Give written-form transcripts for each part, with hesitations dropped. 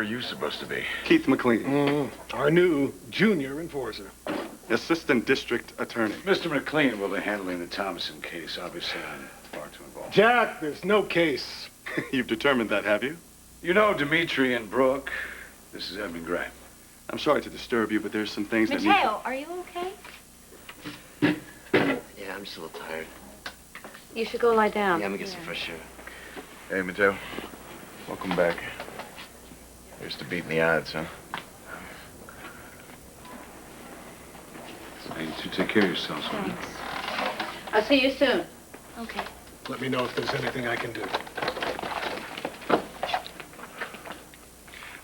Where are you supposed to be? Keith McLean. Our new junior enforcer. Assistant District Attorney. Mr. McLean will be handling the Thomasen case. Obviously, I'm far too involved. Jack, there's no case. You've determined that, have you? You know Dimitri and Brooke. This is Edmund Grey. I'm sorry to disturb you, but there's some things that Mateo, are you okay? Yeah, I'm just a little tired. You should go lie down. Yeah, I'm gonna get some fresh air. Hey, Mateo. Welcome back. Here's to beating the odds, huh? So you two take care of yourselves, huh? Thanks. I'll see you soon. Okay. Let me know if there's anything I can do.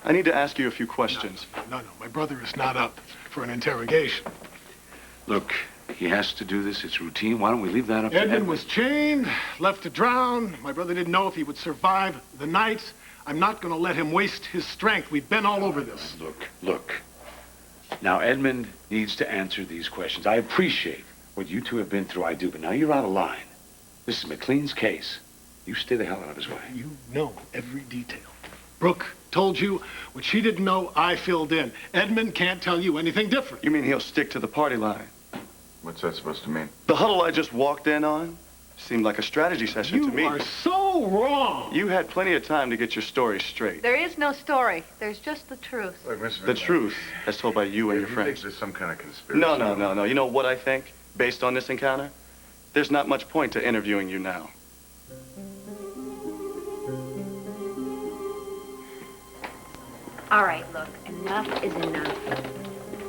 I need to ask you a few questions. No, my brother is not up for an interrogation. Look, he has to do this. It's routine. Why don't we leave that up to Edmund? Edmund was chained, left to drown. My brother didn't know if he would survive the night. I'm not going to let him waste his strength. We've been all over this. Look. Now, Edmund needs to answer these questions. I appreciate what you two have been through. I do. But now you're out of line. This is McLean's case. You stay the hell out of his way. You know every detail. Brooke told you what she didn't know, I filled in. Edmund can't tell you anything different. You mean he'll stick to the party line? What's that supposed to mean? The huddle I just walked in on seemed like a strategy session to me. You are so wrong. You had plenty of time to get your story straight. There is no story. There's just the truth. Look, Mr. The truth, as told by you and your friends. There's some kind of conspiracy. No. You know what I think, based on this encounter? There's not much point to interviewing you now. All right, look, enough is enough.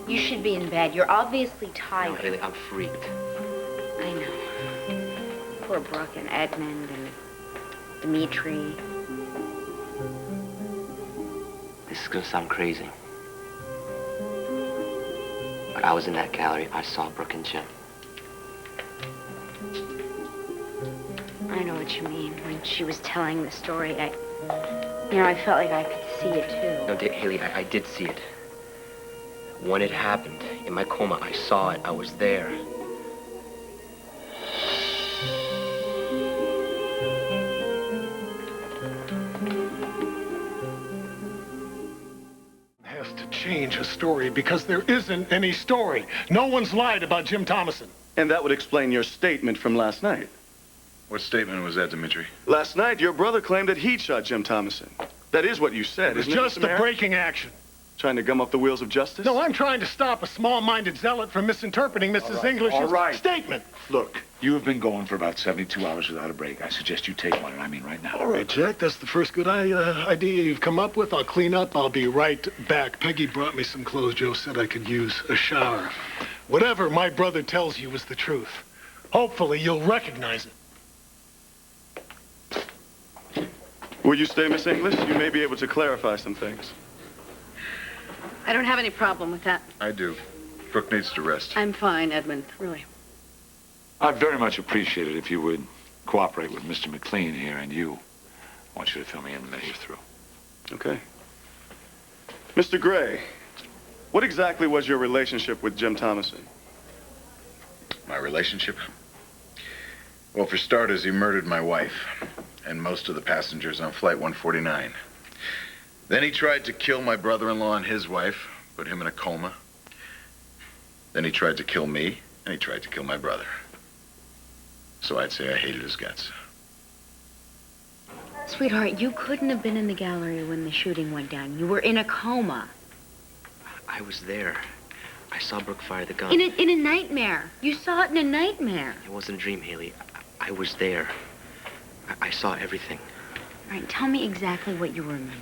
You should be in bed. You're obviously No, tired. Hayley, I'm freaked. I know. Poor Brooke and Edmund and Dimitri. This is gonna sound crazy. But I was in that gallery. I saw Brooke and Jim. I know what you mean. When she was telling the story, I felt like I could see it too. No, Hayley, I did see it. When it happened, in my coma, I saw it. I was there. Has to change a story because there isn't any story. No one's lied about Jim Thomasen. And that would explain your statement from last night. What statement was that, Dimitri? Last night, your brother claimed that he'd shot Jim Thomasen. That is what you said, It's isn't it, just Mr. a Marick? breaking action. Trying to gum up the wheels of justice? No, I'm trying to stop a small-minded zealot from misinterpreting Mrs. English's statement. Look, you have been going for about 72 hours without a break. I suggest you take one, and I mean right now. All right, Jack, that's the first good idea you've come up with. I'll clean up. I'll be right back. Peggy brought me some clothes. Joe said I could use a shower. Whatever my brother tells you is the truth. Hopefully, you'll recognize it. Will you stay, Miss English? You may be able to clarify some things. I don't have any problem with that. I do. Brooke needs to rest. I'm fine, Edmund, really. I'd very much appreciate it if you would cooperate with Mr. McLean here and you. I want you to fill me in the minute you're through. Okay. Mr. Grey, what exactly was your relationship with Jim Thomasen? My relationship? Well, for starters, he murdered my wife and most of the passengers on Flight 149. Then he tried to kill my brother-in-law and his wife, put him in a coma. Then he tried to kill me, and he tried to kill my brother. So I'd say I hated his guts. Sweetheart, you couldn't have been in the gallery when the shooting went down. You were in a coma. I was there. I saw Brooke fire the gun. In a nightmare. You saw it in a nightmare. It wasn't a dream, Hayley. I was there. I saw everything. All right, tell me exactly what you remember.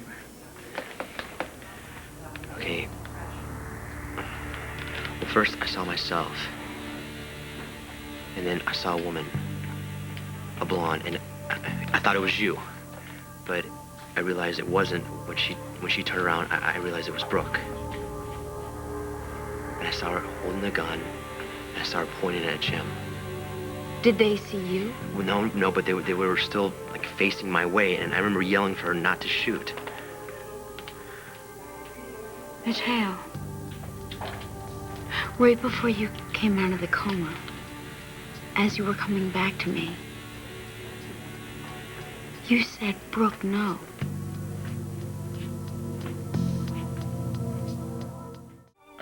Okay. Well, first, I saw myself. And then I saw a woman. A blonde. And I thought it was you. But I realized it wasn't. When she turned around, I realized it was Brooke. And I saw her holding the gun. And I saw her pointing at Jim. Did they see you? Well, no, but they were still, like, facing my way. And I remember yelling for her not to shoot. Mateo, right before you came out of the coma, as you were coming back to me, you said, Brooke, no.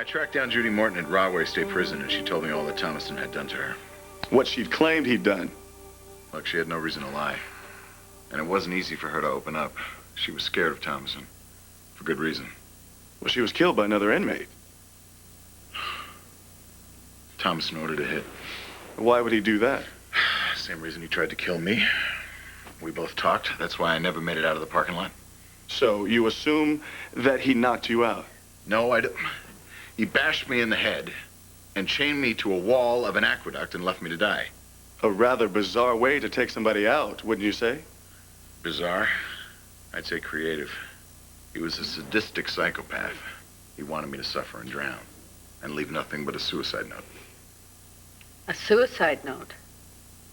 I tracked down Judy Morton at Rahway State Prison, and she told me all that Thomasen had done to her. What she'd claimed he'd done. Look, she had no reason to lie. And it wasn't easy for her to open up. She was scared of Thomasen. For good reason. Well, she was killed by another inmate. Thomasen ordered a hit. Why would he do that? Same reason he tried to kill me. We both talked. That's why I never made it out of the parking lot. So you assume that he knocked you out? No, I don't. He bashed me in the head and chained me to a wall of an aqueduct and left me to die. A rather bizarre way to take somebody out, wouldn't you say? Bizarre? I'd say creative. He was a sadistic psychopath. He wanted me to suffer and drown and leave nothing but a suicide note. A suicide note?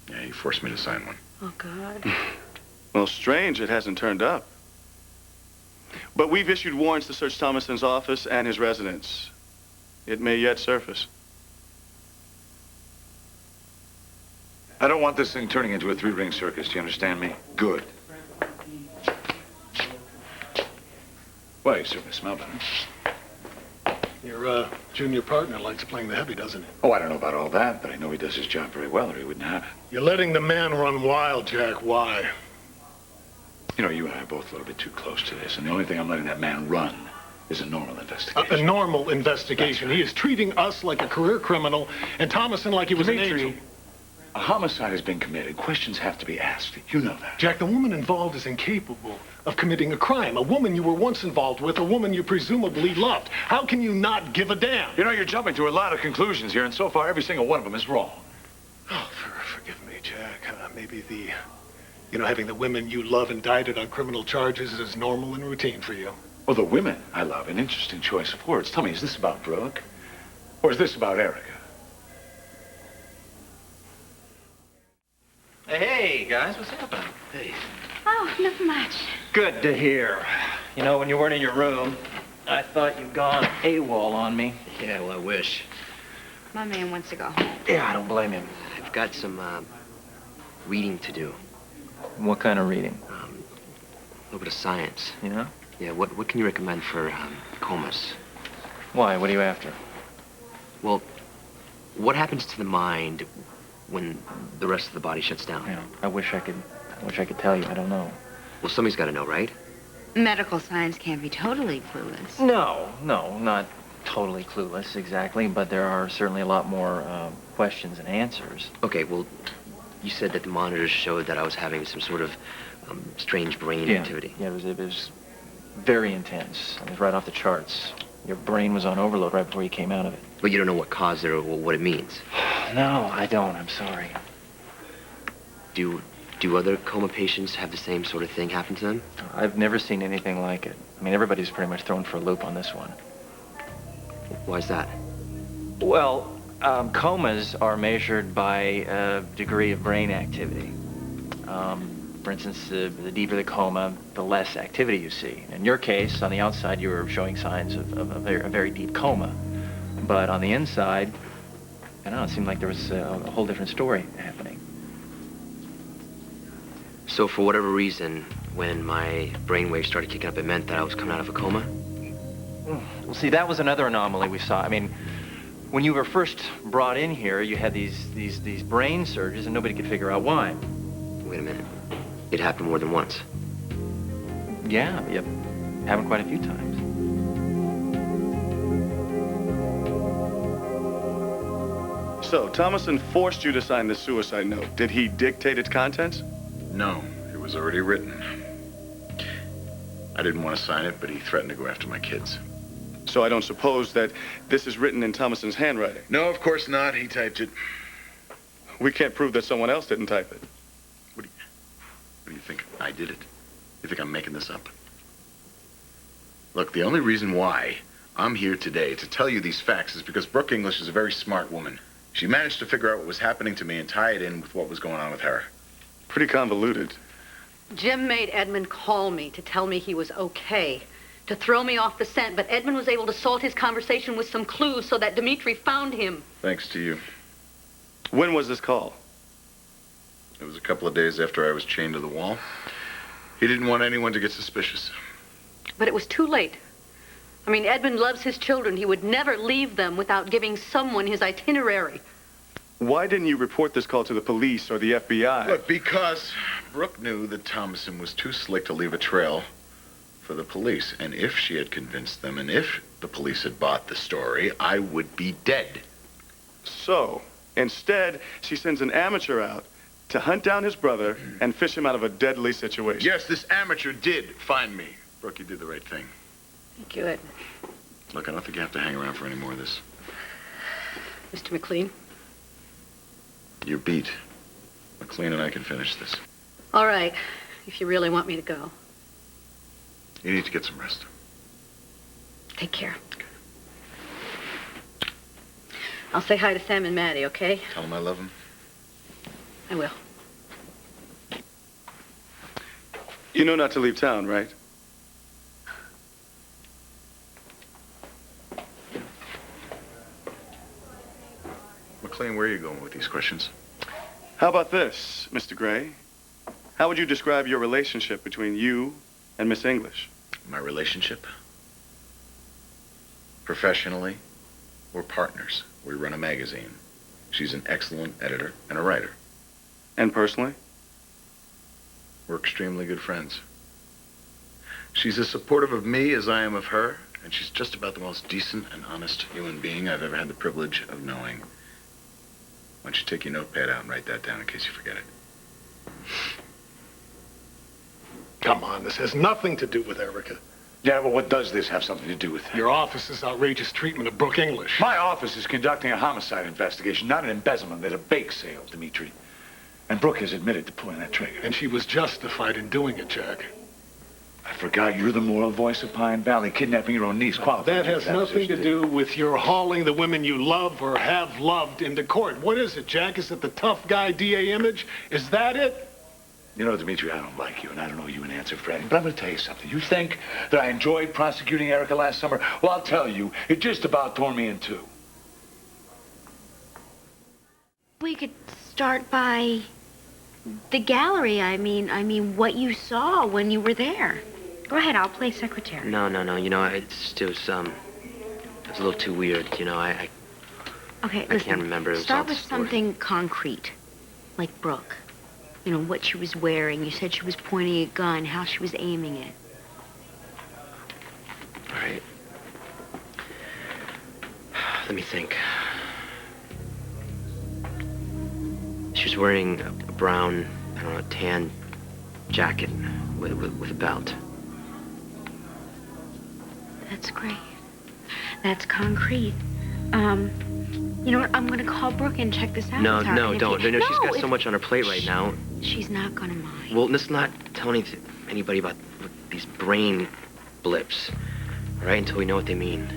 Yeah, he forced me to sign one. Oh, God. Well, strange it hasn't turned up. But we've issued warrants to search Thomasen's office and his residence. It may yet surface. I don't want this thing turning into a three-ring circus. Do you understand me? Good. Well, you certainly smell better. Your junior partner likes playing the heavy, doesn't he? Oh, I don't know about all that, but I know he does his job very well, or he wouldn't have it. You're letting the man run wild, Jack. Why? You know, you and I are both a little bit too close to this, and the only thing I'm letting that man run is a normal investigation. A normal investigation. He is treating us like a career criminal and Thomasen like he was an angel. A homicide has been committed. Questions have to be asked. You know that. Jack, the woman involved is incapable of committing a crime. A woman you were once involved with, a woman you presumably loved. How can you not give a damn? You know, you're jumping to a lot of conclusions here, and so far every single one of them is wrong. Oh, forgive me, Jack. Maybe having the women you love indicted on criminal charges is normal and routine for you. Well, the women I love, an interesting choice of words. Tell me, is this about Brooke? Or is this about Erica? Hey, guys, what's happening? Hey. Oh, not much. Good to hear. You know, when you weren't in your room, I thought you'd gone AWOL on me. Yeah, well, I wish. My man wants to go home. Yeah, I don't blame him. I've got some reading to do. What kind of reading? A little bit of science. Yeah? Yeah, what can you recommend for comas? Why? What are you after? Well, what happens to the mind when the rest of the body shuts down? Yeah, I wish I could tell you. I don't know. Well, somebody's got to know, right? Medical science can't be totally clueless. No, not totally clueless exactly, but there are certainly a lot more questions and answers. Okay, well, you said that the monitors showed that I was having some sort of strange brain activity. Yeah, it was very intense. It was right off the charts. Your brain was on overload right before you came out of it. But you don't know what caused it or what it means. No, I don't. I'm sorry. Do other coma patients have the same sort of thing happen to them? I've never seen anything like it. I mean, everybody's pretty much thrown for a loop on this one. Why's that? Well, comas are measured by a degree of brain activity. For instance, the deeper the coma, the less activity you see. In your case, on the outside, you were showing signs of a very deep coma. But on the inside, I don't know, it seemed like there was a whole different story happening. So for whatever reason, when my brainwaves started kicking up, it meant that I was coming out of a coma? Well, see, that was another anomaly we saw. I mean, when you were first brought in here, you had these brain surges, and nobody could figure out why. Wait a minute. It happened more than once. Yeah, yep. Happened quite a few times. So, Thomasen forced you to sign the suicide note. Did he dictate its contents? No, it was already written. I didn't want to sign it, but he threatened to go after my kids. So I don't suppose that this is written in Thomasen's handwriting? No, of course not. He typed it. We can't prove that someone else didn't type it. What do you think? I did it? You think I'm making this up? Look, the only reason why I'm here today to tell you these facts is because Brooke English is a very smart woman. She managed to figure out what was happening to me and tie it in with what was going on with her. Pretty convoluted. Jim made Edmund call me to tell me he was okay, to throw me off the scent, but Edmund was able to salt his conversation with some clues so that Dimitri found him. Thanks to you. When was this call? It was a couple of days after I was chained to the wall. He didn't want anyone to get suspicious. But it was too late. I mean, Edmund loves his children. He would never leave them without giving someone his itinerary. Why didn't you report this call to the police or the FBI? Look, because Brooke knew that Thomasen was too slick to leave a trail for the police. And if she had convinced them, and if the police had bought the story, I would be dead. So, instead, she sends an amateur out to hunt down his brother and fish him out of a deadly situation. Yes, this amateur did find me. Brooke, you did the right thing. Thank you, Edmund. Look, I don't think you have to hang around for any more of this. Mr. McLean? You're beat. McLean and I can finish this. All right, if you really want me to go. You need to get some rest. Take care. I'll say hi to Sam and Maddie, okay? Tell them I love them. I will. You know not to leave town, right? McLean, where are you going with these questions? How about this, Mr. Grey? How would you describe your relationship between you and Miss English? My relationship? Professionally, we're partners. We run a magazine. She's an excellent editor and a writer. And personally? We're extremely good friends. She's as supportive of me as I am of her, and she's just about the most decent and honest human being I've ever had the privilege of knowing. Why don't you take your notepad out and write that down in case you forget it? Come on, this has nothing to do with Erica. Yeah, well, what does this have something to do with it? Your office's outrageous treatment of Brooke English. My office is conducting a homicide investigation, not an embezzlement at a bake sale, Dimitri. And Brooke has admitted to pulling that trigger. And she was justified in doing it, Jack. I forgot you're the moral voice of Pine Valley. Kidnapping your own niece qualifies. That has nothing to do with your hauling the women you love or have loved into court. What is it, Jack? Is it the tough guy DA image? Is that it? You know, Dimitri, I don't like you, and I don't owe you an answer for anything. But I'm going to tell you something. You think that I enjoyed prosecuting Erica last summer? Well, I'll tell you, it just about tore me in two. We could start by the gallery. I mean, what you saw when you were there. Go ahead, I'll play secretary. No. You know, it was a little too weird. You know, Okay, I listen, can't remember. It was start all the with story. something concrete, like Brooke. You know, what she was wearing. You said she was pointing a gun, how she was aiming it. All right. Let me think. She was wearing a brown, I don't know, tan jacket with a belt. That's great. That's concrete. You know what? I'm gonna call Brooke and check this out. No, with her. And if don't. you- No, she's got so much on her plate right now. She's not gonna mind. Well, let's not tell anybody about these brain blips, all right? Until we know what they mean.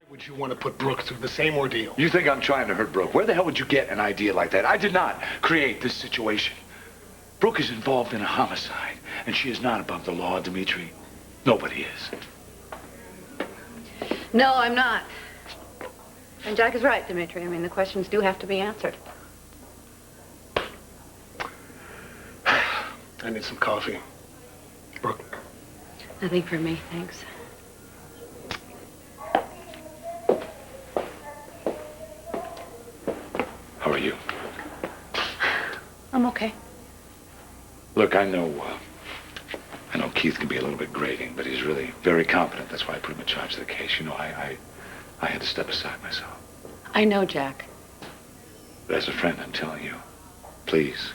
Would you want to put Brooke through the same ordeal? You think I'm trying to hurt Brooke? Where the hell would you get an idea like that? I did not create this situation. Brooke is involved in a homicide, and she is not above the law, Dimitri. Nobody is. No, I'm not. And Jack is right, Dimitri. I mean, the questions do have to be answered. I need some coffee. Brooke. Nothing for me, thanks. How are you? I'm okay. Look, I know Keith can be a little bit grating, but he's really very competent. That's why I put him in charge of the case. You know, I had to step aside myself. I know, Jack. But as a friend, I'm telling you, please,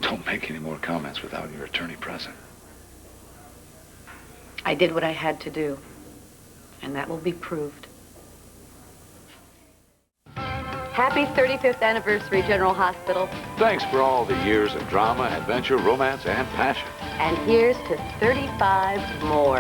don't make any more comments without your attorney present. I did what I had to do, and that will be proved. Happy 35th anniversary, General Hospital. Thanks for all the years of drama, adventure, romance, and passion. And here's to 35 more.